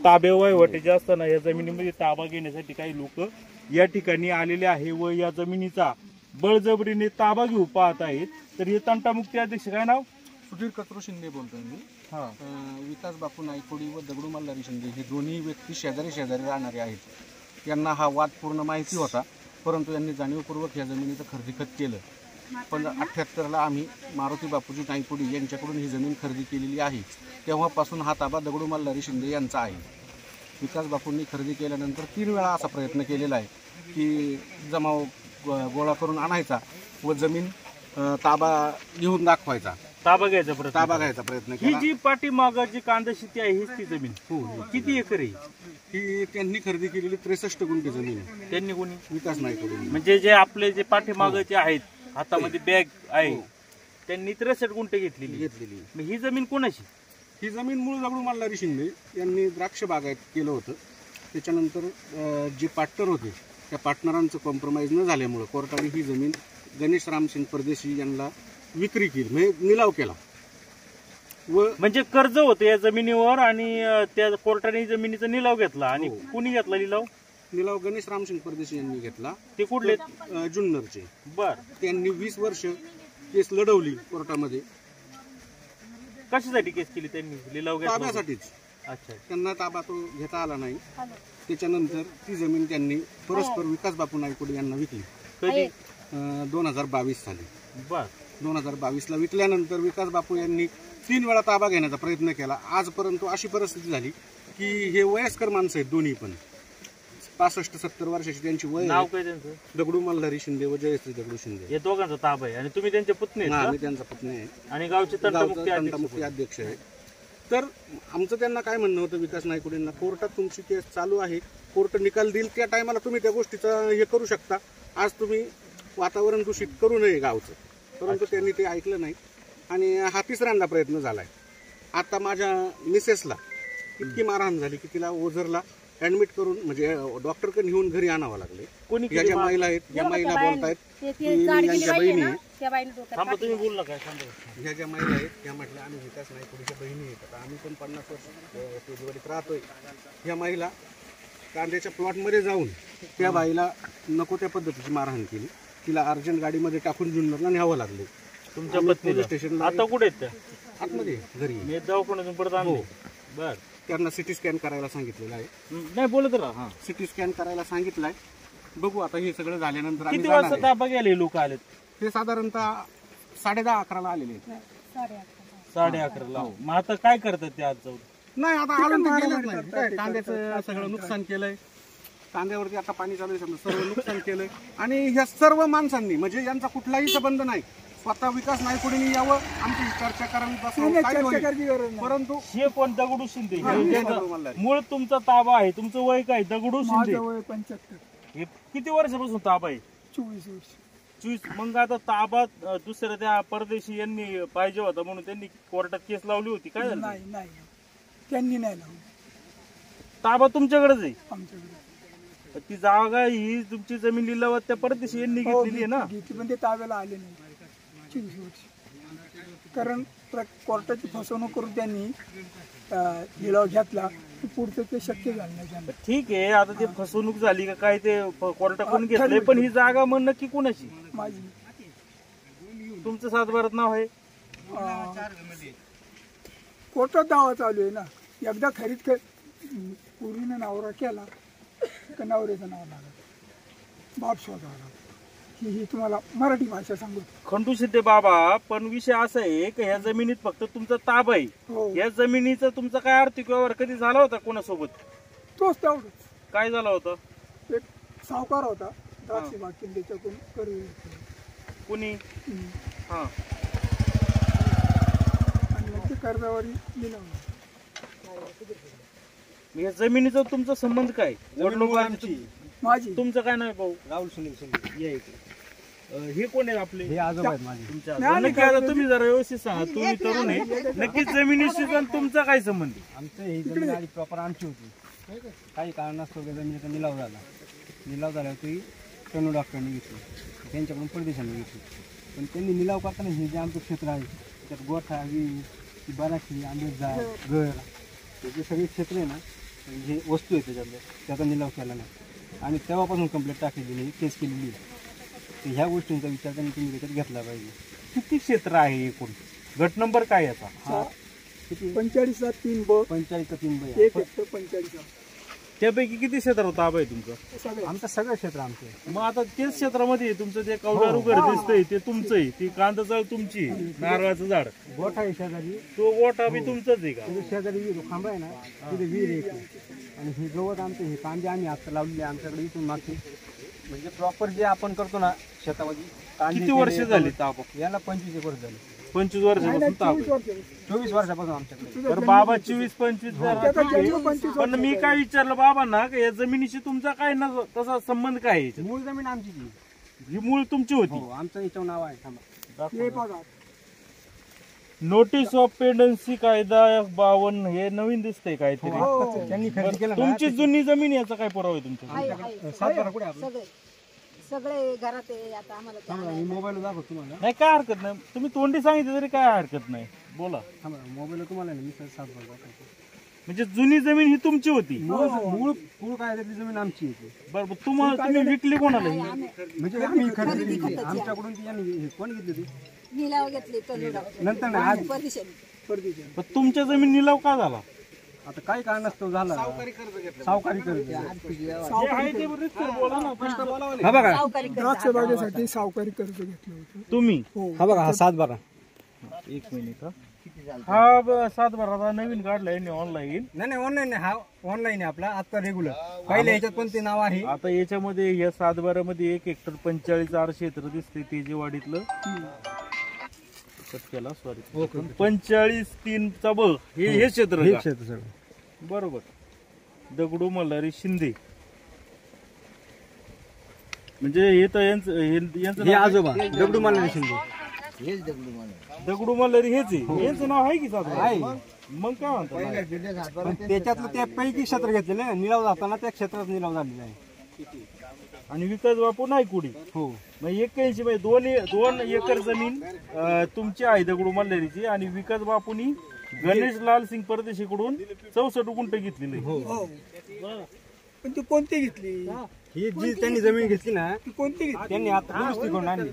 ताबे वहिवाटीचे असताना या जमिनीमध्ये ताबा घेण्यासाठी काही लोक या ठिकाणी आलेले आहे व या जमिनीचा बळजबरीने ताबा घेऊ पाहत आहेत। तर हे तंटामुक्ती अध्यक्ष काय नाव? सुधीर कचरू शिंदे बोलतोय मी। विकास बापू नाईकवाडी व दगडू मल्हारी शिंदे हे दोन्ही व्यक्ती शेजारी राहणारे आहेत। यांना हा वाद पूर्ण माहिती होता, परंतु यांनी जाणीवपूर्वक या जमिनीचं खरेदी केलं। पण 78ला आम्ही मारुती बापूजी नाईकवाडी यांच्याकडून ही जमीन खरेदी केलेली आहे। तेव्हापासून हा ताबा दगडू मल्हारी शिंदे यांचा आहे। विकास बापूंनी खरेदी केल्यानंतर 3 वेळा असा प्रयत्न केलेला आहे की जमाव गोळा करून आणायचा व जमीन ताबा घेऊन दाखवायचा, ताबा घ्यायचा प्रयत्न केला। ही जी पाठीमागाची कांदा शेती आहे हीच ती जमीन किती एकर आहे? ही त्यांनी खरेदी केलेली 63 गुंठे जमीन आहे। त्यांनी कोणी? विकास नाईकवाडी। म्हणजे जे आपले जे पाठीमागाचे आहेत हातामध्ये बॅग आहे त्यांनी 63 गुंठे घेतलेली। ही जमीन कोणाची? ही जमीन मूळ दगडू मल्हारी शिंदे यांनी द्राक्ष बागायत केलं होतं। त्याच्यानंतर जे पार्टनर होते त्या पार्टनरांचं कॉम्प्रोमाइज न झाल्यामुळे कोर्टाने ही जमीन गणेश रामसिंग परदेशी यांना विक्री केली, म्हणजे निलाव केला। व म्हणजे कर्ज होतं या जमिनीवर आणि त्या कोर्टाने जमिनीचा निलाव घेतला। आणि कुणी घेतला निलाव? निलाव गणेश रामसिंग परदेशी यांनी घेतला। ते कुठले? जुन्नरचे। बर। त्यांनी 20 वर्ष केस लढवली कोर्टामध्ये। कशासाठी केस केली त्यांनी? लिलाव ताब्यासाठीच। अच्छा। त्यांना ताबा तो घेता आला नाही। त्याच्यानंतर ती जमीन त्यांनी परस्पर विकास बापू नाईकवाडी यांना विकली। कधी? 2022 साली। बर। 2022ला विकल्यानंतर विकास बापू यांनी 3 वेळा ताबा घेण्याचा प्रयत्न केला। आजपर्यंत अशी परिस्थिती झाली की हे वयस्कर माणसं आहेत, दोन्ही पण 65-70 वर्षाची त्यांची वय। नाव काय त्यांचं? दगडू मल्हारी शिंदे व जयश्री दगडू शिंदे। हे दोघांचा ताबा आहे आणि तुम्ही त्यांचे पुतणे आहेत? आम्ही त्यांचा पुतणे आहे आणि गावचे तंटामुक्ती अध्यक्ष आहे। तर आमचं त्यांना काय म्हणणं होतं विकास नाईकवाडींना, कोर्टात तुमची केस चालू आहे, कोर्ट निकाल देईल त्या टायमाला तुम्ही त्या गोष्टीचं हे करू शकता। आज तुम्ही वातावरण दूषित करू नये गावचं, परंतु त्यांनी ते ऐकलं नाही आणि हा 3ऱ्यांदा प्रयत्न झालाय। आता माझ्या मिसेसला इतकी मारहाण झाली की तिला ओझरला ऍडमिट करून म्हणजे डॉक्टरकडे नेऊन घरी आणावं लागले। या ज्या महिला आहेत, या महिला बोलतायत यांच्या बहिणी आहेत। तुम्ही बोलला काय? ह्या ज्या महिला आहेत त्या म्हटल्या आम्ही विकास नाईकवाडीच्या बहिणी आहेत, आता आम्ही पण 50 वर्ष तेजवाडीत राहतोय। ह्या महिला कांद्याच्या प्लॉटमध्ये जाऊन त्या बाईला नको त्या पद्धतीची मारहाण केली। तिला अर्जंट गाडीमध्ये टाकून जुन्नरला न्यावं लागले। तुमच्या पोलीस स्टेशनला आता कुठे आहेत त्या? आतमध्ये घरी। मी दवाखान्यातून परत आणले। बर। त्यांना सिटी स्कॅन करायला सांगितलेलं आहे। नाही बोलत राहा। सिटी स्कॅन करायला सांगितलंय। बघू आता हे सगळं झाल्यानंतर किती वाजता ताबा गेले लोक आलेत? ते साधारणतः 10:30-11ला आलेले आहेत। 11:30ला। मग आता काय करतात ते आज जाऊन? नाही आता अजून ते गेलेच नाही। कांद्याचं सगळं नुकसान केलंय, कांद्यावरती आता पाणी चालू आहे, सर्व नुकसान केलंय। आणि ह्या सर्व माणसांनी म्हणजे यांचा कुठलाही संबंध नाही, स्वतः विकास नाईकवाडींनी यावं, आमची चर्चा करावी, परंतु हे कोण? दगडू शिंदे। मूळ तुमचा ताबा आहे, तुमचं वय काय? दगडू शिंदे। 75। हे किती वर्षापासून ताबा आहे? 24 वर्ष। 24। मग आता ताबा दुसऱ्या त्या परदेशी यांनी पाहिजे होता म्हणून त्यांनी कोर्टात केस लावली होती, काय झालं? नाही त्यांनी नाही लावली, ताबा तुमच्याकडेच आहे? आमच्याकडे। ती जागा ही तुमची जमीन लिलावात त्या परदेशी यांनी घेतलेली आहे ना? पण ते ताब्याला आले नाही 24 वर्ष, कारण कोर्टाची फसवणूक करून त्यांनी लिलाव घेतला। पुढचं ते शक्य झालं नाही। ठीक आहे, आता ते फसवणूक झाली का काय ते कोर्टाकडून घेतलंय, पण ही जागा मग नक्की कोणाची? माझी। तुमचं 7/12 नाव आहे? कोर्टात दावा चालू आहे ना। एकदा खरीद पूर्वीने नवरा केला का नवऱ्याचं नाव लागत, बाप शोधावा लागत। ही तुम्हाला मराठी भाषा सांगू खंडू शिंदे बाबा, पण विषय असा आहे की ह्या जमिनीत फक्त तुमचा ताबा आहे। या जमिनीचा तुमचा काय आर्थिक व्यवहार कधी झाला होता कोणासोबत? तोच तेवढंच। काय झाला होता? एक सावकार होता द्राक्षी बाग, त्याच्याकडून कर्ज कुणी? हा। आणि मग ते कर्जावरी दिलं। या जमिनीचा तुमचा संबंध काय? माझी। तुमचं काय नाव? भाऊ राहुल सुनील शिंदे। या इकडे। हे कोण आहे आपले? हे आजोबा आहेत माझे। तुमच्या तुम्ही जरा व्यवस्थित सांगा, तुम्ही तरुण आहे, नक्कीच जमिनीशी तुमचा काय संबंध? आमचं ही जमीन आधी प्रॉपर आमची होती, काही कारणास्तव जमिनीचा निलाव झाल्यावरती तनु डॉक्टरांनी घेतली, त्यांच्याकडून परदेशांनी घेतली। पण त्यांनी निलाव करताना हे जे आमचं क्षेत्र आहे त्यात गोठा, विहीर, बराखी, आंबेत झाड, घर त्याचे सगळे क्षेत्र आहे ना, जे वस्तू आहे त्याच्यातल्या त्याचा निलाव केला नाही आणि तेव्हापासून कंप्लेंट टाकलेली आहे, केस केलेली आहे. तर ह्या गोष्टींचा विचार त्यांनी तुम्ही त्याच्यात घेतला पाहिजे. किती क्षेत्र आहे एकूण? गट नंबर काय याचा? हा किती 45-3 ब 45-3 ब 1 हेक्टर 45. त्यापैकी किती क्षेत्रावर ताबा आहे तुमचा? सगळे आमचं सगळं क्षेत्र आमचं आहे. मग आता तेच क्षेत्रामध्ये आहे तुमचं ते कौलारू घर दिसतंय ते तुमचं आहे, ती कांदा चाळ तुमची, नारळाचं झाड गोठा आहे शेजारी, तो गोठा बी तुमचाच आहे का? तिथे शेजारी विहीर खांबा आहे ना, तिथे विहीर आहे एक. आणि हे गवत आमचं, हे कांदे आम्ही आता लावलेले आहे आमच्याकडे इथून मागचे. म्हणजे प्रॉपर जे आपण करतो ना शेतामध्ये कांदे किती वर्ष केले, झाली ताबा? याला 25 वर्ष झाली. 25 वर्षापासून ताबा आहे. 24 वर्षापासून आमच्याकडे. तर बाबा 24-25 त्याचा जन्म 25 पण मी काय विचारलं बाबांना की या जमिनीशी तुमचा काय ना तसा संबंध काय आहे याच्यात? मूळ जमीन आमची ती. ही मूळ तुमची होती. हो, आमचं याच्यावर नाव आहे. थांबा. हे बघा नोटीस ऑफ पेंडन्सी कायदा 52 हे नवीन दिसतंय काहीतरी. हो. त्यांनी खरेदी केलं ना, तुमची जुनी जमीन याचा काय पुरावा आहे तुमच्या? आहे, आहे. सातबारा कुठे आहे आपलं? सगळे सगळे घरात आहे आता आम्हाला ते थांबा, मी मोबाईल दाखवतो तुम्हाला. नाही काय हरकत नाही, तुम्ही तोंडी सांगितलं तरी काय हरकत नाही, बोला. थांबा, मोबाईल तुम्हाला नाही, मी सातबारा दाखवतो. म्हणजे जुनी जमीन ही तुमची होती. मूळ मूळ काय आहे, त्याची जमीन आमची आहे. बरोबर. तुम्ही विकली कोणाला ही? म्हणजे आम्ही खरेदी केली आमच्याकडून. ती यांनी हे कोण घेतली ती निलाव घेतले कलुडा नंतर नाही, आज परदेशात पण तुमच्या जमीन निलाव का झाला? आता काय कारणास्तव झाला. सावकारी कर्ज. हा बघा, सावकारी द्राक्ष बागेसाठी सावकारी कर्ज घेतलं होतं. तुम्ही हा बघा, हा 7/12. एक मिनिट हा 7/12 नवीन काढलाय यांनी ऑनलाईन. नाही ऑनलाईन नाही, हा ऑनलाईन आहे आपला आता रेग्युलर. पहिले ह्याच्यात पण ते नाव आहे. आता याच्यामध्ये या 7/12 मध्ये 1 हेक्टर 45 क्षेत्र दिसते तेजेवाडीतलं. केला सॉरी 45-3 चा ब हे क्षेत्र हे का? क्षेत्र सगळं. बरोबर. दगडू मल्हारी शिंदे म्हणजे हे तर यांचं हे नाव आजोबा दगडू मल्हारी शिंदे. आहे? दगडू मल्हारी हेच आहे. यांचं नाव आहे की साधं? आहे. मग काय म्हणतात? पण त्याच्यातलं त्या पैकी क्षेत्र घेतलेलं आहे, निलाव जाताना त्या क्षेत्रात निलाव झालेला आहे. आणि विकास बापू नाही कुडी. हो, मग 81 म्हणजे 2 एकर जमीन तुमची आहे दगडू मल्हारीची आणि विकास बापूनी गणेश लाल सिंग परदेशीकडून 64 गुंठ घेतलेली. हो. पण ती कोणती घेतली? ही जी त्यांनी जमीन घेतली ना, ती कोणती घेतली? त्यांनी आता दुरुस्ती करून आणली.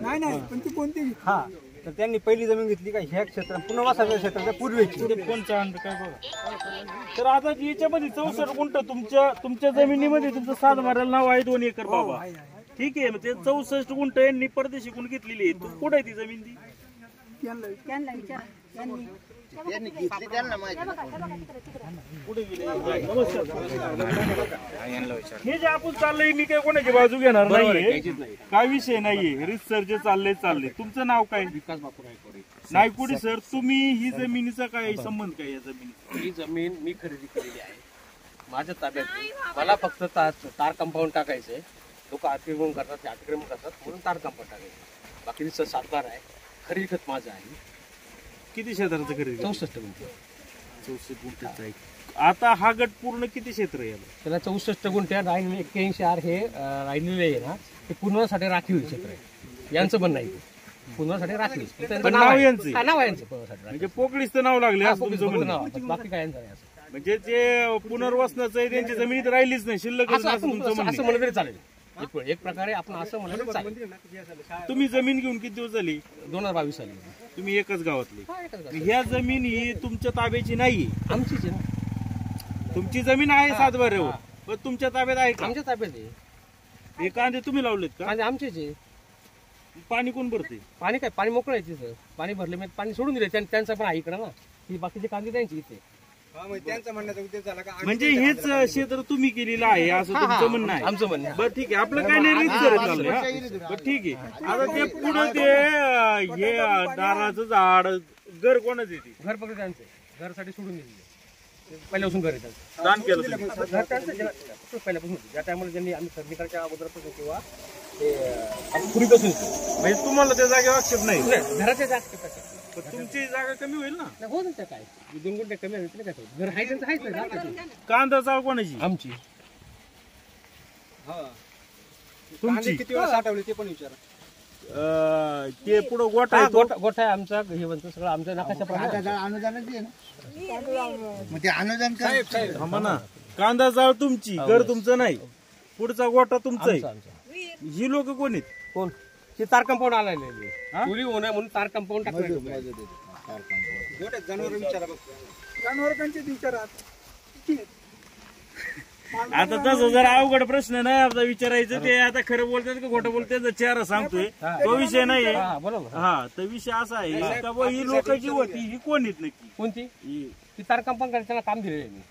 नाही पण ती कोणती घेतली? हा, तर त्यांनी पहिली जमीन घेतली का ह्या क्षेत्रात पुनर्वासाच्या क्षेत्राच्या पूर्वेची. कोणचा अंड काय बघा. तर आता याच्यामध्ये 64 गुंठ तुमच्या जमिनीमध्ये तुमचं 7/12 नाव आहे 2 एकर बाबा. ठीक आहे. मग ते 64 गुंठ यांनी परदेशीकडून घेतलेली आहे. कुठे आहे ती जमीन ती? त्यांना विचारा त्यांनी हे जे आपण चाललंय मी काय कोणाची बाजू घेणार नाहीये, काय विषय नाहीये. रिसर्च चाललंय. तुमचं नाव काय? विकास बापू नायकोडे. नायकुडी सर, तुम्ही ही जमिनीचा काय संबंध काय या जमिनी? ही जमीन मी खरेदी केलेली आहे, माझ्या ताब्यात आहे. मला फक्त तार कंपाऊंड टाकायचंय. लोक अतिक्रमण करतात, ते अतिक्रमण करतात म्हणून तार कंपाऊंड टाकायचं. बाकी 7/12 आहे. खरेदी खत माझं आहे. किती क्षेत्राचं खरेदी? 64 गुंठे. 64 गुंठेचं आहे. आता हा गट पूर्ण किती क्षेत्र आहे याला? त्याला 64 गुंठे राहिलेले 81 आर हे राहिलेले आहे ना, ते पुनर्वासाठी राखीव क्षेत्र आहे. यांचं पण नाही, पुनर्वासाठी राखीव. पण नाव यांचं? नाव आहे यांचं पुनर्वासाठी म्हणजे पोकळीचं नाव लागले असं तुमचं म्हणणं? नाव, बाकी काय यांचं नाही. असं म्हणजे जे पुनर्वसनाचं आहे त्यांची जमिनीत राहिलीच नाही, शिल्लक असं तुमचं म्हणणं आहे. म्हणलं तरी चालेल. एक प्रकारे आपण असं म्हणलं तरी चालेल. तुम्ही जमीन घेऊन किती दिवस झाली? 2022 साली. तुम्ही एकच गावातली. हा, एकच गाव. ह्या जमीन ही तुमच्या ताब्याची नाहीये. आमचीच आहे ना. तुमची जमीन आहे 7/12 पण तुमच्या ताब्यात आहे का? आमच्या ताब्यात आहे. हे कांदे तुम्ही लावलेत का? कांदे आमचेच आहे. पाणी कोण भरते? पाणी काय, पाणी मोकळं आहे तिथं. पाणी भरले मी पाणी सोडून दिले. त्यांचा पण आहे इकडं ना. ही बाकीचे कांदे त्यांची इथे. त्यांचा म्हणण्याचा उद्देश झाला का म्हणजे हेच क्षेत्र तुम्ही केलेलं आहे असं तुमचं म्हणणं आहे? आमचं म्हणणं आहे. बरं ठीक आहे. आपलं काय नाही रीतसर चाललंय. हा? बरं ठीक आहे. आता ते पुढे ते हे नारळाचं झाड घर कोणाच येते? घर फक्त त्यांचं आहे. घरासाठी सोडून दिलेलं. पहिल्यापासून घर येतात. दान केलं तुम्ही? घर त्यांचं पहिल्यापासून होतं. ज्या टायमाला त्यांनी आम्ही खरेदी करायच्या अगोदरपासून किंवा ते पूर्वीपासून म्हणजे तुम्हाला त्या जागेवर आक्षेप नाही? घराच्या जास्त पण तुमची जागा कमी होईल ना? हो ना. त्या काय 2 गुंठे कमी आहे काय घर आहे त्यांचं आहेच ना. कांदा चाळ कोणाची? आमची. तुमची? किती वेळा साठवली ते पण विचारा. ते पुढं गोठा हा, आहे तो. गोठा आहे आमचा, हे म्हणतो सगळं आमच्या नकाशाप्रमाणे थांबा ना, कांदा चाळ तुमची, घर तुमचं नाही, पुढचा गोठा तुमचा आहे. आमचा. ही लोक कोण आहेत? कोण ते तार कंपाऊंड आलेले चोरी होऊ नये म्हणून तार कंपाऊंड टाकलं. जनावरांचे विचारात किती आहेत? आता तसं जर अवघड प्रश्न नाही आपला विचारायचं, ते आता खरं बोलतात का खोटं बोलतात त्याचा चेहरा सांगतोय, तो विषय नाहीये. हा बरोबर. हा, तर विषय असा आहे का बुवा ही लोक जी होती ही कोण आहेत नक्की? कोणती ही ती तार कंपाऊंड करायला त्यांना काम दिलेलं आहे मी.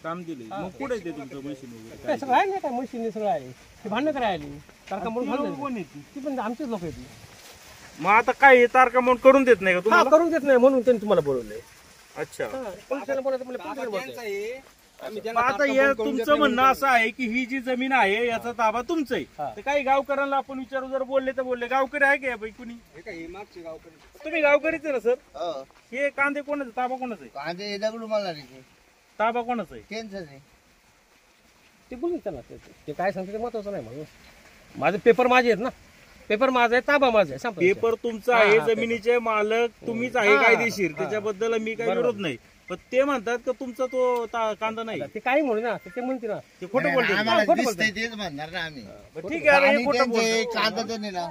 काम दिले मग कुठे ते तुमचं मशीन वगैरे काय सगळं आहे ना, काय मशीन सगळं आहे, ती भांडणं करायला तार कंपाऊंड ती लोकं भांडण कोण आहेत ती? ती पण आमचेच लोक आहेत. मग आता काय हे तार कंपाऊंड करून देत नाही का हा, तुम्हाला? करून देत नाही म्हणून त्यांनी तुम्हाला बोलवलंय. अच्छा, पोलिसांना बोलायचं म्हणजे पोलिसांना बोलायचं. मग आता हे तुमचं म्हणणं असं आहे की ही जी जमीन आहे याचा ताबा तुमचा आहे. तर काही गावकऱ्यांना आपण विचारू, जर बोलले तर बोलले. गावकरी आहे का या पैकी कुणी? तुम्ही गावकरीच आहे ना सर? हे कांदे कोणाचे, ताबा कोणाचा आहे? कांदे दगडू मारणारे ताबा कोणाचा आहे? त्यांचंच आहे. ते बोलून त्यांना ते काय सांगते ते महत्वाचं नाही म्हणून. माझे पेपर माझे आहेत ना, पेपर माझा आहे, ताबा माझा आहे. संपला विषय. पेपर तुमचा आहे, जमिनीचे मालक तुम्हीच आहे कायदेशीर, त्याच्याबद्दल मी काही विरोध नाही. पण ते म्हणतात का तुमचा तो कांदा नाही. ते काही म्हणू ना, ते म्हणते ना, ते खोटं बोलते. आम्हाला दिसतंय तेच म्हणणार ना आम्ही. ठीक आहे, हे आणि खोटं त्यांचे बोलतो. कांदा तर नेला.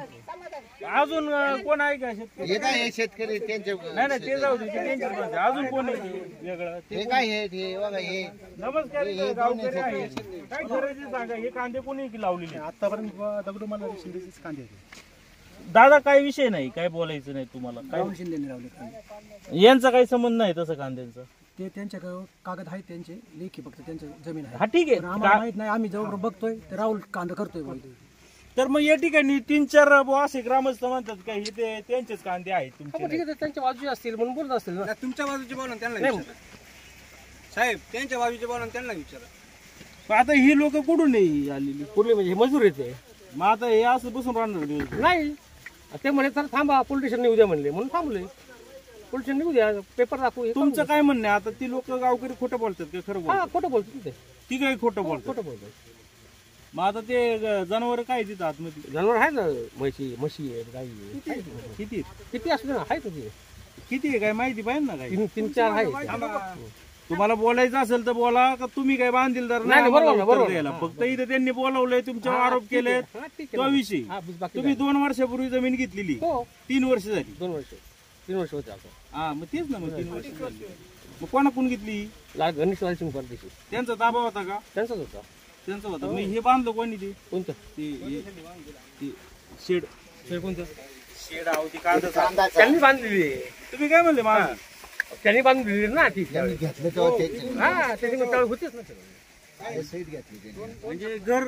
अजून कोण आहे का शेतकरी? हे काय हे शेतकरी त्यांचे नाही नाही, ते जाऊ दे, ते त्यांच्याच म्हणते. अजून कोण आहे वेगळं? हे काय हे बघा हे नमस्कार, इथं गावकरी आहे. काय करायचं सांगा, हे कांदे कोणी लावलेले? आतापर्यंत दगडू मला शिंदेचेच कांदे होते. दादा काय विषय नाही, काय बोलायचं नाही तुम्हाला. काय राहुल शिंदेने लावले कांदे. यांचा काही संबंध नाही तसं कांद्यांचा. ते त्यांच्या कागद आहेत, त्यांचे लेखी फक्त त्यांचं जमीन आहे. हा ठीक पण आम्हाला आहे. माहित नाही, आम्ही जवळ बघतोय ते राहुल कांदा करतोय बोलतोय. तर मग या ठिकाणी 3-4 असे ग्रामस्थ म्हणतात का हे ते त्यांचेच कांदे आहेत हा, तुमचे मग ठीक नाही. आहे, त्यांच्या बाजूचे असतील म्हणून बोलत असतील ना. तुमच्या बाजूचे बोला त्यांना नाही, विचारा. साहेब त्यांच्या बाजूचे बोला त्यांना विचारा. पण आता ही लोक कुठून नाही आलेली? कुठले म्हणजे हे मजूर येते मग आता हे असं बसून राहणार दिवस. नाही. ते म्हणे तर थांबा, पोलीस स्टेशन उद्या म्हणले म्हणून थांबले. पोलीस स्टेशन उद्या पेपर दाखवू. हे तुमचं काय म्हणणं आहे? आता ती लोक गावकरी खोटं बोलतात का खरं हा, बोलतात? खोटं बोलतो ते, ती काही खोटं बोलतात. खोटं बोलतो. मग आता ते जनावर काय तिथं आतमध्ये जनावर आहे ना, म्हशी आहेत, गाई आहे. किती किती असले ना, आहे तुझे किती आहे काय माहिती पाहिजे ना? काय 3-4 आहे. तुम्हाला बोलायचं असेल तर बोला, का तुम्ही काय बांधीलदार नाही, बरोबर आम्हाला ना, उत्तर बरोबर. द्यायला. फक्त इथे त्यांनी बोलावलंय, तुमच्यावर आरोप केले, हा, ठीक आहे तो ना. विषय. हा, बाकी तुम्ही काय. 2 वर्षापूर्वी जमीन घेतलेली, हो, 3 वर्ष झाली. 3 वर्ष होते आता. हा, मग तेच ना, मग 3 वर्ष झाली. मग कोणाकडून घेतली? गणेश सिंग परदेशी त्यांचा ताबा होता का? त्यांचाच होता. त्यांचा होता. मग हे बांधलं कोणी? ते कोणतं शेड कोणतं शेड आहो, ती कांदा त्यांनी बांधलेली आहे. तुम्ही काय म्हणले मला? त्यांनी बांधलेली ना ती. घेतलं तेव्हा त्यांचे हा, त्याची मग त्यावेळी होतीच ना सगळं. सहित घेतली त्यांनी. म्हणजे घर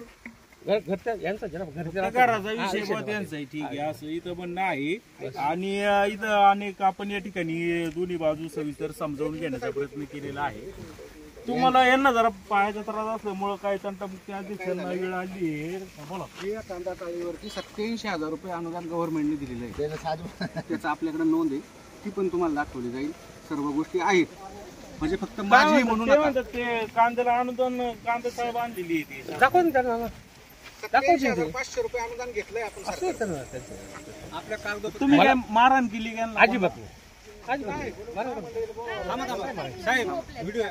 घरच्या यांचा जरा घरच्या घराचा विषय बुवा त्यांचा आहे. ठीक आहे, असं इथं म्हणणं आहे. आणि इथं अनेक आपण या ठिकाणी दोन्ही बाजू सविस्तर समजावून घेण्याचा प्रयत्न केलेला आहे. तुम्हाला यांना जरा पायाचा त्रास असल्यामुळं काय तंटामुक्ती अध्यक्षांना वेळ आली आहे. बोला. या कांदा टाळीवरती 87,000 रुपये अनुदान गव्हर्नमेंटने दिलेलं आहे. त्याचं साधू त्याचं आपल्याकडे नोंद आहे, ती पण तुम्हाला दाखवली जाईल. सर्व गोष्टी आहेत, म्हणजे फक्त माझी म्हणून ते म्हणतात ते कांद्याला अनुदान, कांदा चाळ बांधलेली आहे ती. दाखव ना त्यांना. 87,500 रुपये अनुदान घेतलंय आपण असं सरकारने. होतं ना त्यांचं. आपल्या कागदपत्र तुम्ही काय मारहाण केली का यांना? अजिबात नाही. अजिबात नाही. बरोबर. साहेब व्हिडिओ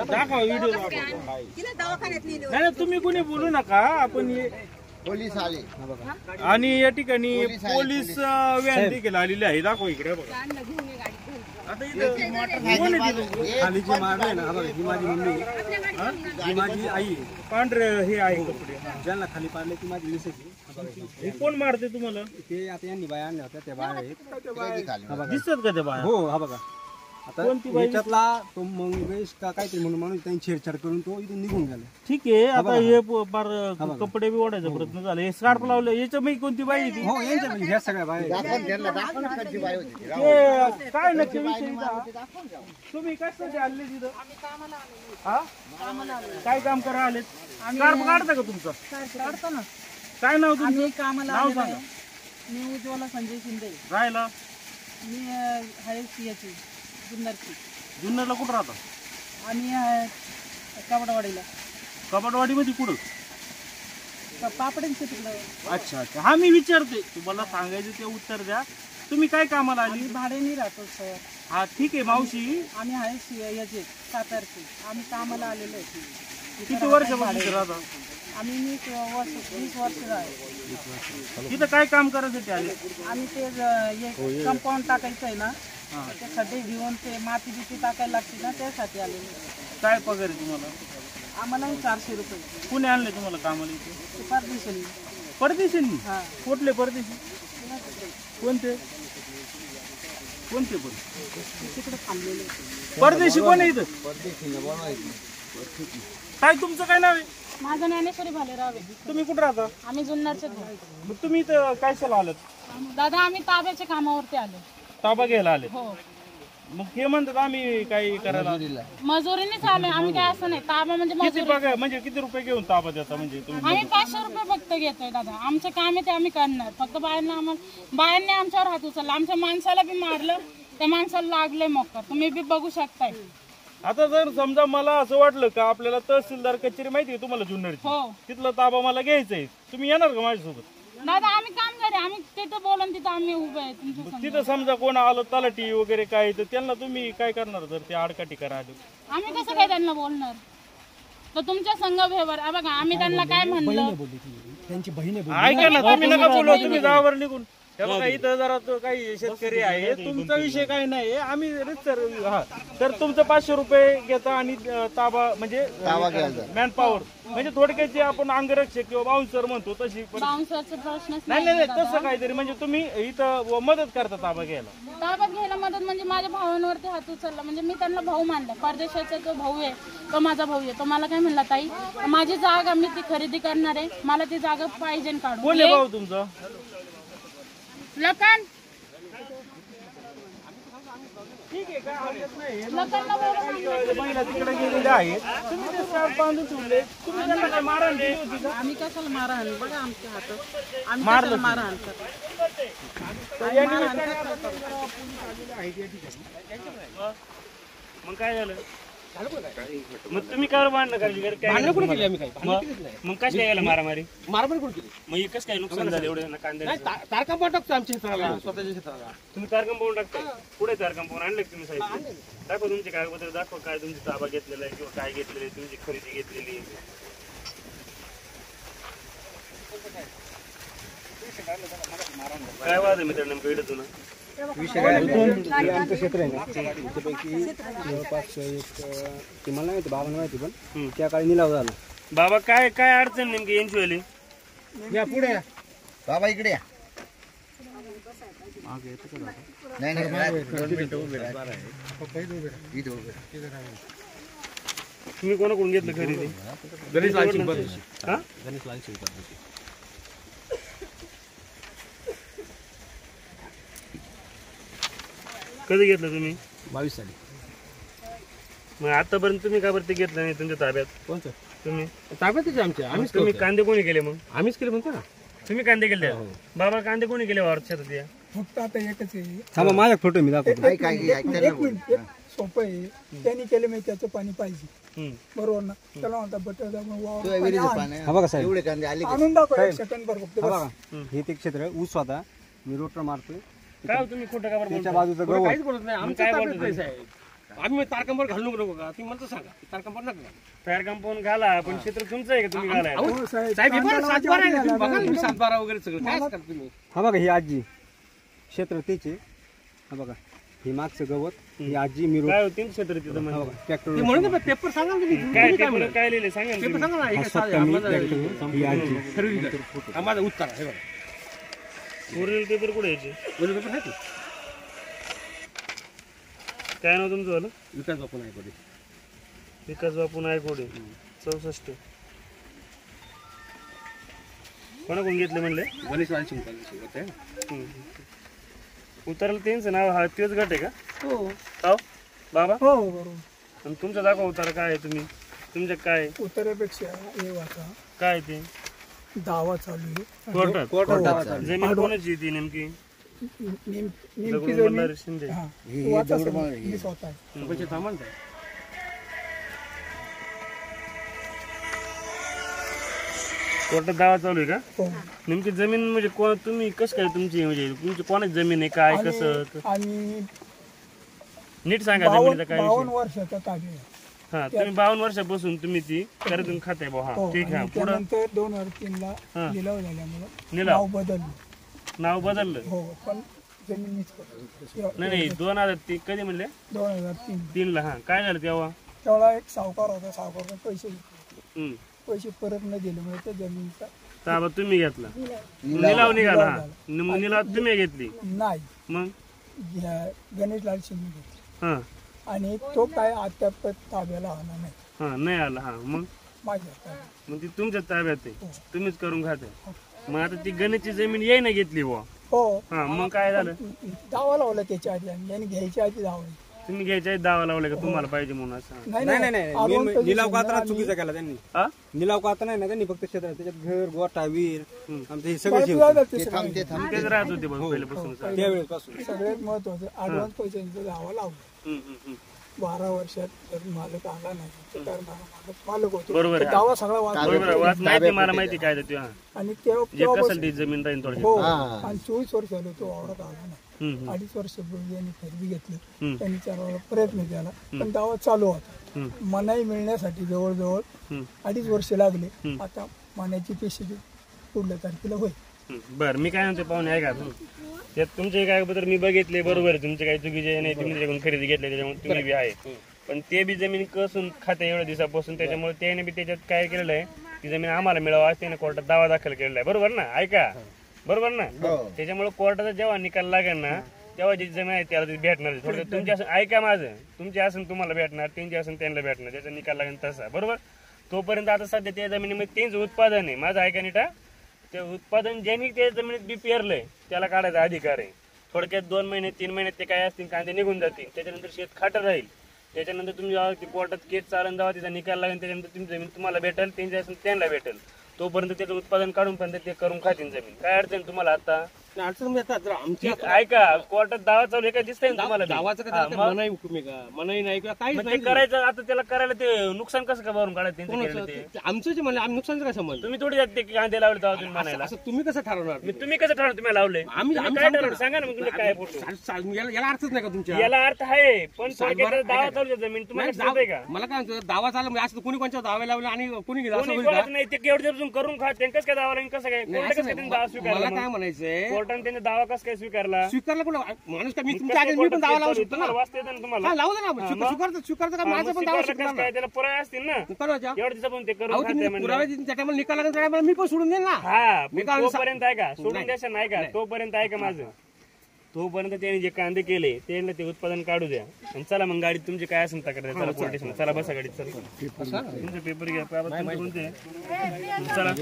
दाखवा व्हिडिओ दाखवा. तिला दवाखान्यात नेलं नाही नाही, तुम्ही कोणी बोलू नका. आपण पोलीस आले. आणि या ठिकाणी पोलीस व्हॅन देखील आलेली आहे. दाखवा इकडे बघा. आता इथं कोण आहे तिथं? खाली जे मारले ना, हा बघा, ही माझी मम्मी आहे. ही माझी आई आहे. पांढरे हे आहे कपडे. ज्यांना खाली पाडले ती माझी मिसेस आहे. हा बघा, हे कोण मारते तुम्हाला? ते आता यांनी बाया आणल्या होत्या, त्या बाया आहेत. किती खाली? दिसतात का त्या बाया? हो, हा बघा. आता कोणती बाई? याच्यातला तो मंगेश का काहीतरी म्हणून माणूस त्यांनी छेडछाड करून तो इथून निघून गेला. ठीक आहे. आता हे फार कपडे बी ओढायचा प्रयत्न झाला. हे स्कार्फ लावले, याच्या मै कोणती बाई आहे ती? हो, यांच्या म्हणजे ह्या सगळ्या बाया आहेत. दाखवून त्यांना दाखवून त्यांची बाई होती ती. ते काय नक्की विषय इथं? तुम्ही कशासाठी आले तिथं? हा? काय काम करा आलेत? स्कार्फ काढता का तुमचा? काढतो ना. काय नाव तुमचं? आम्ही कामाला नाव आलेलो सांगा. आहे. मी उज्ज्वला संजय शिंदे. राहायला मी आहे याची जुन्नरची. जुन्नरला कुठं राहता? आम्ही कबडवाडीला. कपाटवाडीमध्ये कुठं? पापड्यांचे तिकडं. अच्छा अच्छा, हा मी विचारते तुम्हाला, सांगायचं ते उत्तर द्या. तुम्ही काय कामाला आली? आम्ही भाड्याने राहतो सर. हा ठीक आहे मावशी, आम्ही आहे याचे सातारचे. आम्ही कामाला आलेलो आहे. किती वर्षापासून इथे राहता? आम्ही 20 वर्ष आहे. तिथं काय काम करायसाठी आले? आम्ही ते कंपाऊंड टाकायचं आहे ना, ते खड्डे घेऊन ते माती बिती टाकायला लागते ना, त्यासाठी आलेलो आहे. काय पगार आहे तुम्हाला? आम्हाला 400 रुपये. कुणी आणले तुम्हाला कामाला इथे? ते परदेशांनी. परदेशांनी? हा. कुठले परदेशी? कोणते कोणते पण तिकडे थांबलेले. परदेशी कोण आहे इथं? काय तुमचं काय नाव आहे? माझं ज्ञानेश्वरी भालेराव आहे. तुम्ही कुठं राहता? आम्ही जुन्नरचे. मग तुम्ही इथं काय साला आलात? दादा आम्ही ताब्याच्या कामावरती आलो. ताबा घ्यायला आले? हो. मग हे म्हणतात आम्ही काही करायला मजुरीनेच आलोय आम्ही. काय असं नाही, ताबा म्हणजे किती मजुरी. पगार म्हणजे किती रुपये घेऊन ताबा देता? म्हणजे तुम्ही आम्ही 500 रुपये फक्त घेतोय दादा. आमचं काम आहे ते आम्ही करणार. फक्त बायांनी आमच्यावर हात उचलला. आमच्या माणसाला बी मारलं, त्या माणसाला लागले मोक्कर. तुम्ही बी बघू शकताय. आता जर समजा मला असं वाटलं का आपल्याला तहसीलदार कचेरी माहिती आहे तुम्हाला जुन्नरची, हो तिथला ताबा मला घ्यायचा आहे, तुम्ही येणार का माझ्यासोबत? दादा आम्ही काम करे. आम्ही तिथं बोलून तिथं आम्ही उभे आहे तुमच्या समोर. तिथं समजा कोण आलं तलाठी वगैरे काय, तर त्यांना तुम्ही काय करणार जर ते आडकाठी करा आले? आम्ही कसं काय त्यांना बोलणार? तर तुमच्या संघ व्यवहार बघा. आम्ही त्यांना काय म्हणलं? ऐका ना, तुम्ही नका बोलू, तुम्ही जावावर निघून. हे बघा इथं जरा तो काही शेतकरी आहे, तुमचा विषय काही नाही. आम्ही तर तुमचं 500 रुपये घेता आणि ताबा म्हणजे मॅन पॉवर म्हणजे थोडक्यात जे आपण अंगरक्षक किंवा बाउन्सर म्हणतो तशी. बाउन्सरचा प्रश्नच नाही नाही तसं काहीतरी म्हणजे तुम्ही इथं मदत करता ताबा घ्यायला. ताब्यात घ्यायला मदत म्हणजे माझ्या भावांवरती हात उचलला. म्हणजे मी त्यांना भाऊ मानला. परदेशाचा जो भाऊ आहे तो माझा भाऊ आहे. तो मला काय म्हणला, ताई माझी जागा मी ती खरेदी करणार आहे, मला ती जागा पाहिजे काढून. कोण आहे भाऊ तुमचा? लखन ठीक आहे काय हरकत नाही. लखनला बोलून महिला तिकडे गेलेले आहेत, तुम्ही ते स्कार्फ बांधून ठेवले, तुम्ही त्यांना काय मारहाण केली होती का? आम्ही कशाला मारहाण? बघा आमच्या हातात. आम्ही मारलं कशाला मारहाण करतो? मग काय झालं? मग तुम्ही काय भांडणं करायची? भांडणं कुठे केली आम्ही? काही मग कशी काय गेला मारामारी? मारामारी कुठे केली? मग कसं काय नुकसान झालं एवढे कांदे? नाही, तार कंपाऊंड टाकतो आमच्या क्षेत्राला, स्वतःच्या क्षेत्राला. तुम्ही तार कंपाऊंड टाकताय? कुठे तार कंपाऊंड आणले तुम्ही साहेब? दाखवा तुमचे कागदपत्र, दाखवा काय तुमची ताबा घेतलेला आहे किंवा काय घेतलेलं आहे, तुमची खरेदी घेतलेली आहे. काय वाद आहे मित्रांनो नेमकं इकडे तुला? आमचं क्षेत्र आहे ना, त्याच्यापैकी जवळपास एक मला माहिती, बाबांना माहिती, पण त्या काळी निलाव झाला. बाबा काय काय अडचण नेमकी यांची वाली? या पुढे या बाबा, इकडे या. नाही नाही 2 मिनिटं उभे राहा. इथे उभे राहा. तुम्ही कोणाकडून घेतलं खरेदी? गणेश लालसिंग परदेशी. हा? गणेश लालसिंग परदेशी. कधी घेतलं तुम्ही? 22 साली. मग आतापर्यंत तुम्ही का बरं ते घेतलं नाही तुमच्या ताब्यात? कोणतं? तुम्ही ताब्यातच आमच्या. आम्हीच तुम्ही कांदे कोणी केले? मग आम्हीच केले म्हणतो ना. तुम्ही कांदे केले? बाबा कांदे कोणी केले वावरात शेतात या? फक्त आता एकच आहे. थांबा, माझा फोटो मी दाखवतो. एक मिनिट, एक सोपं आहे. त्यांनी केलं मी त्याचं पाणी पाहिजे, बरोबर ना? त्याला म्हणता बटर हा बघा साहेब, एवढे कांदे आले आणून दाखव. 1 सेकंड बरोबर फक्त हा बस. बघा, हे ते क्षेत्र ऊस होता, मी रोटर मारतोय. काय हो तुम्ही खोटं का बरं त्याच्या बोलता? बाजूचं गवत. काहीच बोलत नाही. आमच्या ताब्यात नाही साहेब. आम्ही तार कंपाऊंड घालू नको का? तुम्ही म्हणतो सांगा तार कंपाऊंड नका. तयार कंपाऊंड घाला, पण क्षेत्र तुमचं आहे का तुम्ही घालाय? हो, साहेब. साहेब हे बघा, कांदा 7-12 आहे ना. तुम्ही बघा ना, लावायचा तुम्ही 7-12 वगैरे सगळं काय करता तुम्ही? हा बघा, ही आजी क्षेत्र तेच आहे. हा बघा, हे मागचं गवत, ही आजी मी काय होती क्षेत्र तिथं म्हणजे? ट्रॅक्टर ते म्हणून पेपर सांगा ना तुम्ही. काय तुम्ही काय पेपर म्हणा? काय लिहिले सांगा ना पेपर तुम्ही. सांगा ना. हे स्वतः काय मी माझा ट्रॅक्टर ही आजी. खरेदी कर. हा माझा उत्तर आहे. हे बघा. ओरिजिनल पेपर कुठे यायचे? ओरिजिनल पेपर नाही. काय नाव तुमचं झालं? विकास बापू नाही पडे. विकास बापू नायकोडे 64. कोणाकडून घेतले म्हणले? गणेश लालसिंग परदेशी. उतरलं त्यांचं नाव हा तेच गट आहे का? हो हो बाबा. हो बरोबर. आणि तुमचा दाखवा उतारा काय आहे? तुम्ही तुमच्या काय उत्तरेपेक्षा हे वाचा काय ते दावा चालू आहे. कोर्टात जमीन कोणाची ती नेमकी? नेमकी दगडू जमीन मल्हार शिंदे. हा, वाचा सर, मी स्वतः आहे. पैसे सामान आहे. कोर्टात दावा चालू आहे का? हो. नेमकी जमीन म्हणजे तुम्ही कसं काय तुमची म्हणजे तुमची कोणाची जमीन आहे काय कसं आणि नीट सांगा जमिनीचा काय 52 वर्षाचा ताबे आहे. हा तुम्ही 52 वर्षापासून तुम्ही ती करून खाताय बा. हा ठीक आहे. पुढे त्यानंतर 2003ला लिलाव झाल्यामुळे निलाव नाव बदललं. बदललं. हो पण जमीन मीच नाही 2003 कधी म्हणले? 2003 ला. हा काय झालं तेव्हा? तेवढा एक सावकार होता, सावकार पैसे हम्म. पैसे परत न दिल्यामुळे त्या जमिनीचा ताबा तुम्ही घेतला, निलाव निघाला. हा निलाव तुम्ही घेतली नाही, मग गणेशलाल शिंदे घेतली. हा आणि तो काय अद्याप ताब्याला आला नाही. हा नाही आला. हा मग माझ्या ताब्यात. मग ती तुमच्या ताब्यात आहे, तुम्हीच करून खाताय. मग आता ती गणेशची जमीन येई ना घेतली बुवा. हो. हा मग काय झालं? दावा लावला त्याच्या आधी आणि त्याने घ्यायच्या आधी दावा. तुम्ही घ्यायच्या दावा लावला का तुम्हाला पाहिजे म्हणून असं? नाही निलाव करताना चुकीचा केला त्यांनी. निलाव करता नाही ना त्यांनी, फक्त क्षेत्रात त्याच्यात घर गोठा वीर आमचं हे सगळं तेच राहत होते पहिल्यापासून त्यावेळेपासून. सगळ्यात महत्वाचं ऍडव्हान्स पैशांचा दावा लावला. 12 वर्षात जर मालक आला नाही तर करणारा मालक होतो. बरोबर. दावा सगळा माहिती मला माहिती काय ते. आणि कसं जमीन राहील थोडी. आणि 24 वर्ष झाले तो वावरात आला नाही. 2.5 वर्ष यांनी खरेदी घेतली, त्यांनी चालवायला प्रयत्न केला पण दावा चालू होता. मनाई मिळण्यासाठी जवळजवळ 2.5 वर्ष लागले. आता मनाची पेशी पुढल्या तारखेला होईल. बर मी काय म्हणतो पाहुणे आहे का त्यात तुमचे कागदपत्र मी बघितले. बरोबर तुमचे काही चुकीचे नाही, तुम्ही त्याच्याकडून खरेदी घेतली त्याच्यामुळे तुम्ही बी आहे. पण ते बी जमीन कसून खाते एवढ्या दिवसापासून, त्याच्यामुळे त्याने बी त्याच्यात काय केलेलं आहे ती जमीन आम्हाला मिळावं असं त्याने कोर्टात दावा दाखल केलेला आहे. बरोबर ना? ऐका, बरोबर ना? त्याच्यामुळे कोर्टाचा जेव्हा निकाल लागेल ना तेव्हा जी जमीन आहे त्याला भेटणार. थोडं तुमच्या असं ऐका माझं, तुमचे असून तुम्हाला भेटणार, त्यांचे असून त्यांना भेटणार, त्याचा निकाल लागेल तसा. बरोबर. तोपर्यंत आता सध्या त्या जमिनीमध्ये त्यांचं उत्पादन आहे. माझं ऐका नीटा, ते उत्पादन ज्यांनी त्या जमिनीत बी पेरलंय त्याला काढायचा अधिकार आहे. थोडक्यात 2 महिने 3 महिन्यात ते काय असतील कांदे निघून जातील, त्याच्यानंतर शेत खाटं राहील. त्याच्यानंतर तुम्ही जेव्हा कोर्टात केस चालन जेव्हा तिचा निकाल लागेल त्याच्यानंतर तुमची जमीन तुम्हाला भेटेल, त्यांच्या असून त्यांना भेटेल. तोपर्यंत त्याचं उत्पादन काढून पर्यंत ते करून खातील जमीन. काय अडचण तुम्हाला आता? ऐका, कोर्टात दावा चालू आहे काय दिसतंय ना तुम्हाला? मनाई नाही किंवा काही ते करायचं. आता त्याला करायला ते नुकसान कसं का भरून काढायचं? आमचं जे म्हणलं आम्ही नुकसानचं काय संबंध? तुम्ही थोडी ते कांदे लावले तेव्हा तुम्ही म्हणायला तुम्ही कसं ठरवणार? तुम्ही कसं ठरवलं तुम्ही लावले? आम्ही काय ठरवलं सांगा ना. मग तुमचं काय याला अर्थच नाही का तुमच्या? याला अर्थ आहे पण दावा चालू जमीन तुम्हाला का? मला काय म्हणतो दावा चालला म्हणजे असं कोणी कोणच्या दावा लावले आणि कोणी गेला नाही ते केवढे करून खा त्यांच्याच काय दावा लागेल कसं काय? दावा स्वीकारला काय म्हणायचंय कोर्टाने त्यांनी दावा कसं काय स्वीकारला? स्वीकारला कोण माणूस का? मी तुमच्या आधी मी पण दावा लावू शकतो ना. वाचता येतं ना तुम्हाला? लावू दे ना. स्वीकारतं का? माझं पण दावा स्वीकारला. त्याला पुरावे असतील ना एवढ्या दिवसापासून ते करून पुरावे त्या टायमाला निकाल लागेल त्या टायमाला मी पण सोडून देईन ना. हा तोपर्यंत आहे का सोडून द्यायचं नाही का? तोपर्यंत आहे का माझं? तोपर्यंत त्यांनी जे कांदे केले त्यांना ते उत्पादन काढू द्या. आणि चला मग गाडीत तुमची काय असेल तक्रार चला पोलीस स्टेशन चला बसा गाडीत चला तुमचे पेपर घ्या कोणते चला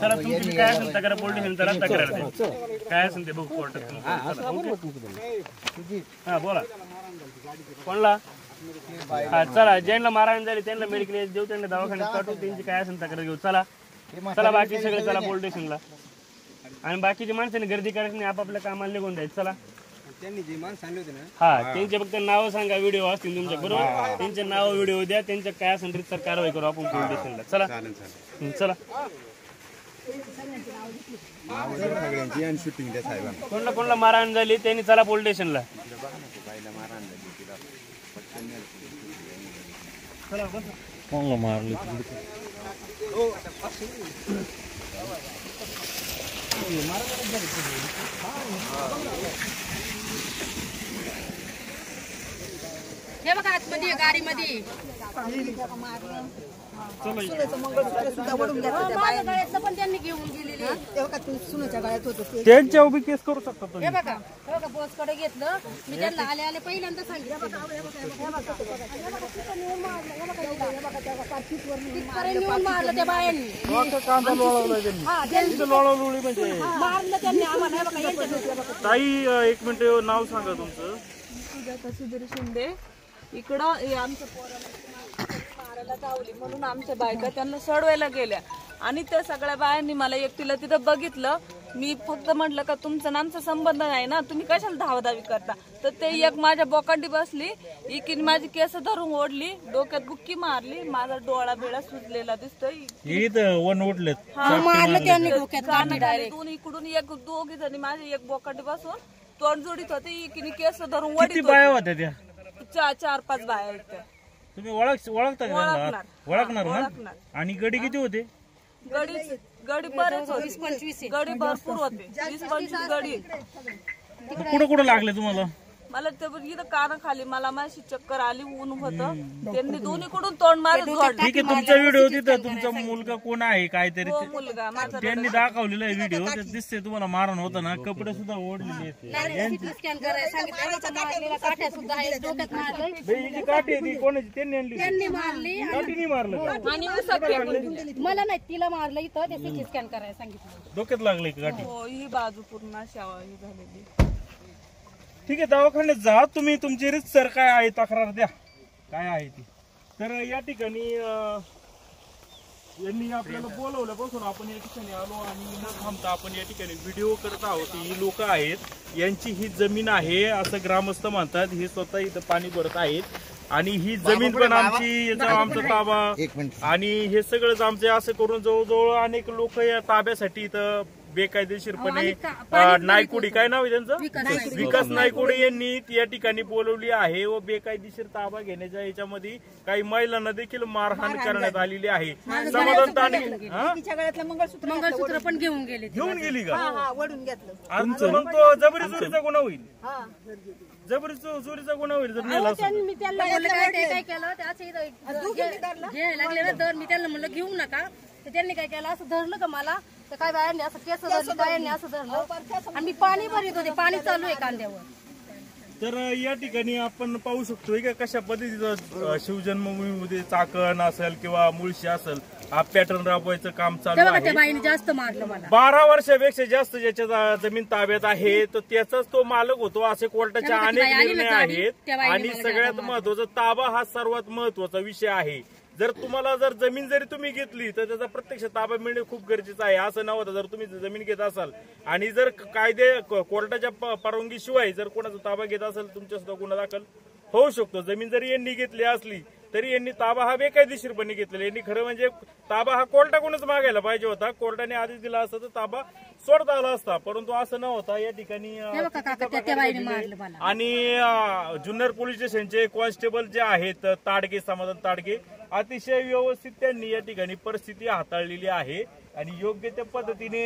चला तुमची काय असेल तक्रार पोलीस स्टेशन चला तक्रार द्या काय असेल ते बघू कोर्टात. हा बोला कोणला? हा चला ज्यांना मारहाण झाली त्यांना मेडिकल देऊ, त्यांना दवाखान्यात पाठवू, त्यांची काय असेल तक्रार घेऊ. चला चला बाकी सगळे चला पोलीस स्टेशनला. आणि बाकीच्या माणसाने गर्दी करायची नाही, आपापल्या कामाला निघून जायचं. चला त्यांनी जे मान सांगले होते ना हा त्यांचे फक्त नाव सांगा, व्हिडिओ असतील तुमच्या बरोबर त्यांचे नाव व्हिडिओ द्या, त्यांच्या काय असेल तरी सर कारवाई करू आपण पोलीस स्टेशनला. चला चला कोणला कोणला मारहाण झाली त्यांनी चला पोलीस स्टेशनला. मारले हे बघा आतमध्ये गाडीमध्ये पण त्यांनी घेऊन गेलेले. तेव्हा तू सुनाच्या गाड्यात होतो त्यांच्या उभी केस करू शकता तुम्ही. हे बघा बॉसकडे घेतलं मी त्यांना आले आले पहिल्यांदा सांगितलं मारलं त्या बायांनी मारलं त्यांनी आम्हाला. ताई एक मिनिट नाव सांगा तुमचं. सुजाता सुधीर शिंदे. इकडं आमच्या पोराला मारायला जावली म्हणून आमच्या बायका त्यांना सोडवायला गेल्या आणि त्या सगळ्या बायांनी मला एकटीला तिथं बघितलं मी फक्त म्हटलं का तुमचं आमचा संबंध नाही ना, तुम्ही कशाला धावाधावी करता. तर ते एक माझ्या बोकांडी बसली, एकीने माझी केस धरून ओढली, डोक्यात बुक्की मारली, माझा डोळा बिळा सुजलेला दिसतोय. वन उडलेत मारलं त्यांनी डोक्यात दोन इकडून एक दोघी जणी माझी एक बोकांडी बसून तोंड जोडीत होते, एकीने केस धरून किती ओढीत बाया होत्या त्या? 4-5 बाया आहेत त्या. तुम्ही ओळखता का त्यांना? ओळखणार ना? ओळखणार. आणि गडी किती होते? गडी बरेच होते, 20-25 गडी भरपूर होते, 20-25 गडी. कुठं कुठं लागले तुम्हाला? मला ते इथं कानाखाली मला माझी चक्कर आली, ऊन होतं, त्यांनी दोन्हीकडून तोंड मारत जोडलं. ठीक आहे, तुमचा व्हिडिओ तिथं तुमचा मुलगा कोण आहे काहीतरी हो, मुलगा माझा. त्यांनी दाखवलेला आहे व्हिडिओ, त्यात दिसते तुम्हाला मारण होतं ना, कपडे सुद्धा ओढलेले आहेत. स्कॅन करायला सांगितलं, मारलेला काठ्या सुद्धा आहे, डोक्यात मारलंय. जी काठी आहे ती कोणाची? त्यांनी आणली? त्यांनी मारली काठीने मारलं का? आणि उसात फेकून दिली. मला नाही, तिला मारलं इथं, ते सिटी स्कॅन करायला सांगितलं. डोक्यात लागले का काठी? हो, ही बाजू पूर्ण अशी ही झालेली. ठीक आहे, दवाखान्यात जा तुम्ही, तुमची रितसर काय आहे तक्रार द्या, काय आहे ती. तर या ठिकाणी यांनी आपल्याला बोलवल्यापासून आपण या ठिकाणी आलो आणि न थांबता आपण या ठिकाणी व्हिडिओ करत आहोत. ही लोक आहेत, यांची ही जमीन आहे असं ग्रामस्थ म्हणतात. हे स्वतः इथं पाणी भरत आहेत आणि ही जमीन पण आमची, याचा आमचा ताबा आणि हे सगळंच आमचे. असं करून जवळजवळ अनेक लोक या ताब्यासाठी इथं बेकायदेशीरपणे नायकुडी, काय नाव आहे त्यांचं, विकास नायकुडे यांनी या ठिकाणी बोलवली आहे व बेकायदेशीर ताबा घेण्याच्या याच्यामध्ये काही महिलांना देखील मारहाण करण्यात आलेली आहे. समाधान तांडे मंगळसूत्र पण घेऊन गेले. घेऊन गेली का? वडून घेतलं. आमचं मग तो जबरी चोरीचा गुन्हा होईल, जबरी चोरीचा गुन्हा होईल जर नेला असेल. मी त्यांना म्हणलं काय केलं, ते असं घ्यायला लागले ना, तर मी त्यांना म्हणलं घेऊ नका. तर त्यांनी काय केलं, असं धरलं का मला, तर काय बायांनी असं केस धरलं, बायांनी असं धरलं आणि मी पाणी भरीत होते, पाणी चालू आहे कांद्यावर. तर या ठिकाणी आपण पाहू शकतोय का कशा पद्धतीचं शिवजन्मभूमीमध्ये चाकण असेल किंवा मुळशी असेल, हा पॅटर्न राबवायचं काम चालू आहे. त्या बाईने जास्त मारलं मला. 12 वर्षापेक्षा जास्त ज्याच्या जमीन ताब्यात आहे तर त्याचाच तो मालक होतो, असे कोर्टाचे अनेक निर्णय आहेत. आणि सगळ्यात महत्वाचा, ताबा हा सर्वात महत्वाचा विषय आहे. जर तुम्हाला जर जमीन जरी तुम्ही घेतली तर त्याचा प्रत्यक्ष ताबा मिळणे खूप गरजेचं आहे. असं नव्हतं जर तुम्ही जमीन घेत असाल आणि जर कायदे कोर्टाच्या परवानगीशिवाय जर कोणाचा ताबा घेत असेल तुमच्या सुद्धा गुन्हा दाखल होऊ शकतो. जमीन जरी यांनी घेतली असली तरी यांनी ताबा हा बेकायदेशीरपणे घेतलेला. यांनी खरं म्हणजे ताबा हा कोर्टाकडूनच मागायला पाहिजे होता, कोर्टाने आदेश दिला असता तर ताबा सोडता आला असता, परंतु असं न होता या ठिकाणी. आणि जुन्नर पोलीस स्टेशनचे कॉन्स्टेबल जे आहेत ताडगे, समाधान ताडगे, अतिशय व्यवस्थित त्यांनी या ठिकाणी परिस्थिती हाताळलेली आहे आणि योग्य त्या पद्धतीने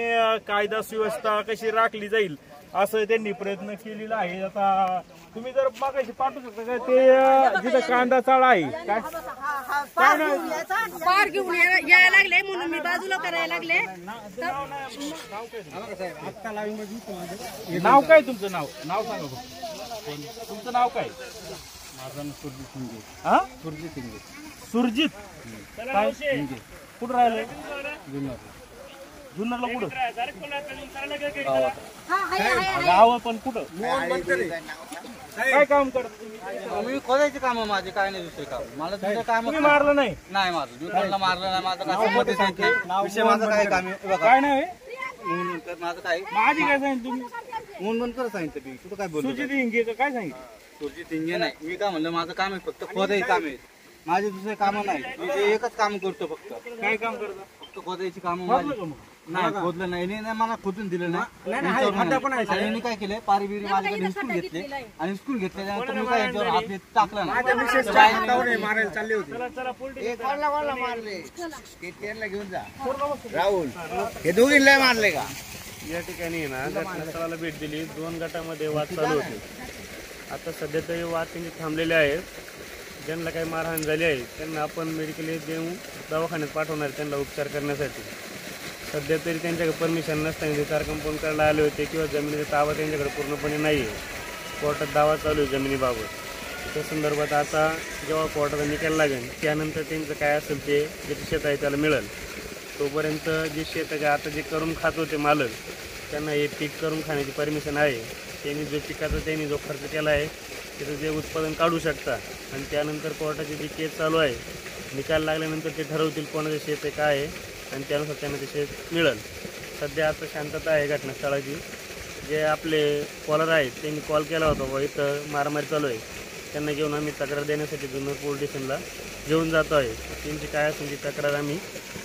कायदा सुव्यवस्था कशी राखली जाईल असं त्यांनी प्रयत्न केलेला आहे. आता तुम्ही जर मागाशी पाठवू शकता का ते जिथं कांदा चाळा आहे, काय पार घेऊन यायला लागले म्हणून मी बाजूला करायला लागले. नाव काय तुमचं? नाव सांगा तुमचं नाव काय? माझं सुरजित शिंदे. हा, सुरजित शिंदे. सुरजित काय? कुठं राहिले? जुन्नरला कुठं? गाव पण कुठं? काय काम करता तुम्ही? मी खोदायचे काम माझे, काय नाही दुसरे काम. मला दुसरं काम तुम्ही मारलं नाही? नाही माझं, मी कोणाला मारलं नाही. माझं काय विषय, माझं काय काम आहे? काय नाही माझं काय माझी काय सांगितलं तुम्ही? म्हणून बंद कर सांगितलं मी. कुठं काय बोलतो? सुजित हिंगे का काय सांगितलं? सुरजित हिंगे नाही. मी काय म्हणलं, माझं काम आहे फक्त खोदायचं काम आहे. माझे दुसरे काम नाही. मी ते एकच काम करतो फक्त. काय काम करता? फक्त खोदायची काम माझी. नाही खोदलं नाही, मला खोदून दिलं नाही. काय केलंय, पारी बिरी माझ्याकडे हिसकून घेतले आणि हिसकून घेतल्यानंतर मी काय याच्यावर हात टाकला मारायला चालले होते, मारले त्यांना घेऊन जा. राहुल हे दोघींना मारले का? या ठिकाणी ना घटनास्थळाला भेट दिली. 2 गटामध्ये वाद चालू होते. आता सध्या तरी वाद त्यांचे थांबलेले आहेत. ज्यांना काही मारहाण झाली आहे त्यांना आपण मेडिकल देऊन दवाखान्यात पाठवणार त्यांना उपचार करण्यासाठी. सध्या तरी त्यांच्याकडे परमिशन नसताना ते तार कंपाऊंड करायला आले होते किंवा जमिनीचा ताबा त्यांच्याकडे पूर्णपणे नाही आहे. कोर्टात दावा चालू आहे जमिनीबाबत. त्या संदर्भात आता जेव्हा कोर्टाचा निकाल लागेल त्यानंतर त्यांचं काय असेल ते जे शेत आहे त्याला मिळेल. तोपर्यंत जे शेताचे आता जे करून खात होते मालक त्यांना हे पीक करून खाण्याची परमिशन आहे. त्यांनी जो पिकाचा त्यांनी जो खर्च केला आहे त्याचं जे उत्पादन काढू शकता आणि त्यानंतर कोर्टाची जी केस चालू आहे निकाल लागल्यानंतर ते ठरवतील कोणाचं शेत आहे काय आहे आणि त्यानुसार त्यांना ते शेत मिळेल. सध्या आता शांतता आहे घटनास्थळाची. जे आपले कॉलर आहेत त्यांनी कॉल केला होता व इथं मारामारी चालू आहे, त्यांना घेऊन आम्ही तक्रार देण्यासाठी जुन्नर पोलीस स्टेशनला घेऊन जातो आहे. त्यांची काय असेल ती तक्रार आम्ही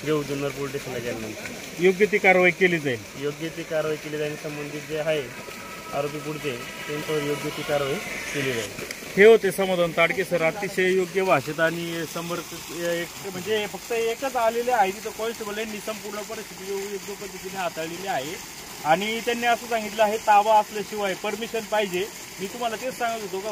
घेऊ जुन्नर पोलीस स्टेशनला गेल्यानंतर. योग्य ती कारवाई केली जाईल. योग्य ती कारवाई केली जाईल. संबंधित जे आहे आरोपी पुढचे त्यांच्यावर योग्य ती कारवाई केली जाईल. हे होते समाधान ताडके सर, अतिशय योग्य भाषेत आणि म्हणजे फक्त एकच आलेले आहे तिथं कॉन्स्टेबल यांनी संपूर्ण परिस्थिती योग्य पद्धतीने हाताळलेली आहे. आणि त्यांनी असं सांगितलं आहे ताबा असल्याशिवाय परमिशन पाहिजे. मी तुम्हाला तेच सांगत होतो का